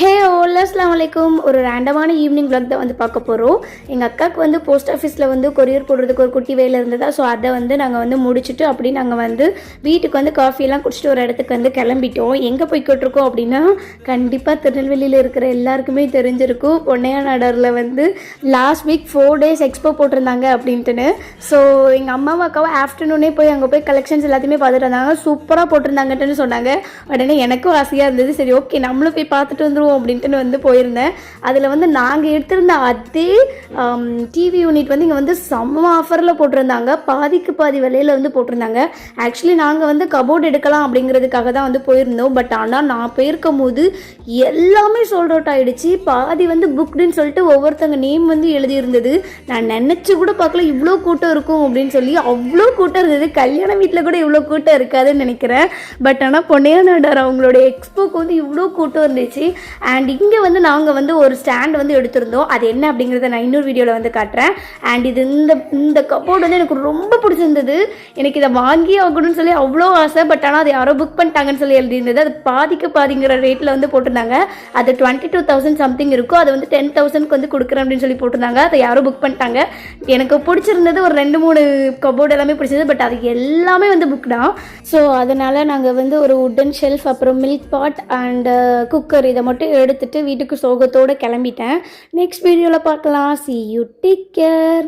ஹே ஓல் அஸ்ஸலாமு அலைக்கும். ஒரு ரேண்டமான ஈவினிங் vlog தான் வந்து பார்க்க போகிறோம். எங்கள் அக்காவுக்கு வந்து போஸ்ட் ஆஃபீஸில் வந்து கொரியர் போடுறதுக்கு ஒரு குட்டி வேலை இருந்ததா. ஸோ அதை வந்து நாங்கள் வந்து முடிச்சுட்டு அப்படி நாங்கள் வந்து வீட்டுக்கு வந்து காஃபியெல்லாம் குடிச்சிட்டு ஒரு இடத்துக்கு வந்து கிளம்பிட்டோம். எங்கே போய்கிட்ருக்கோம் அப்படின்னா, கண்டிப்பாக திருநெல்வேலியில் இருக்கிற எல்லாருக்குமே தெரிஞ்சிருக்கும், பொன்னையா நாடாரில் வந்து லாஸ்ட் வீக் 4 days எக்ஸ்போ போட்டிருந்தாங்க அப்படின்ட்டுன்னு. ஸோ எங்கள் அம்மாவும் அக்காவும் ஆஃப்டர்நூனே போய் அங்கே போய் கலெக்ஷன்ஸ் எல்லாத்தையுமே பார்த்துட்டு இருந்தாங்க. சூப்பராக போட்டிருந்தாங்கன்ட்டுன்னு சொன்னாங்க. உடனே எனக்கும் ஆசையாக இருந்தது. சரி ஓகே நம்மளும் போய் பார்த்துட்டு வந்துடுவோம் அப்படின்ட்டு வந்து போயிருந்தேன். அதில் வந்து நாங்கள் எடுத்திருந்த அதே டிவி யூனிட் வந்து இங்கே வந்து செம்ம ஆஃபரில் போட்டிருந்தாங்க. பாதிக்கு பாதி விலையில் வந்து போட்டிருந்தாங்க. ஆக்சுவலி நாங்கள் வந்து கபோர்டு எடுக்கலாம் அப்படிங்கிறதுக்காக தான் வந்து போயிருந்தோம். பட் ஆனால் நான் போயிருக்கும் போது எல்லாமே சோல்ட் அவுட் ஆகிடுச்சு. பாதி வந்து புக்டுன்னு சொல்லிட்டு ஒவ்வொருத்தங்க நேம் வந்து எழுதியிருந்தது. நான் நினச்சி கூட பார்க்கல இவ்வளோ கூட்டம் இருக்கும் அப்படின்னு சொல்லி. அவ்வளோ கூட்டம் இருந்தது. கல்யாண வீட்டில் கூட இவ்வளோ கூட்டம் இருக்காதுன்னு நினைக்கிறேன். பட் ஆனால் பொன்னையா நாடார் அவங்களோட எக்ஸ்போக்கு வந்து இவ்வளோ கூட்டம் இருந்துச்சு. அண்ட் இங்கே வந்து நாங்கள் வந்து ஒரு ஸ்டாண்ட் வந்து எடுத்திருந்தோம். அது என்ன அப்படிங்கிறத நான் இன்னொரு வீடியோவில் வந்து காட்டுறேன். அண்ட் இது இந்த கப்போர்டு வந்து எனக்கு ரொம்ப பிடிச்சிருந்தது. எனக்கு இதை வாங்கி ஆகணும்னு சொல்லி அவ்வளோ ஆசை. பட் ஆனால் அது யாரோ புக் பண்ணிட்டாங்கன்னு சொல்லி எழுதியிருந்தது. அது பாதிங்கிற ரேட்டில் வந்து போட்டிருந்தாங்க. அது 22,000 சம்திங் இருக்கும். அது வந்து 10,000க்கு வந்து கொடுக்குறேன் அப்படின்னு சொல்லி போட்டிருந்தாங்க. அதை யாரோ புக் பண்ணிட்டாங்க. எனக்கு பிடிச்சிருந்தது ஒரு 2-3 கபோர்டு எல்லாமே பிடிச்சது. பட் அது எல்லாமே வந்து புக் தான். ஸோ அதனால் நாங்கள் வந்து ஒரு உட்டன் ஷெல்ஃப், அப்புறம் மில்க் பாட் அண்ட் குக்கர் இதை மட்டும் எடுத்துட்டு வீட்டுக்கு சோகத்தோடு கிளம்பிட்டேன். நெக்ஸ்ட் வீடியோவில் பார்க்கலாம். See you, take care.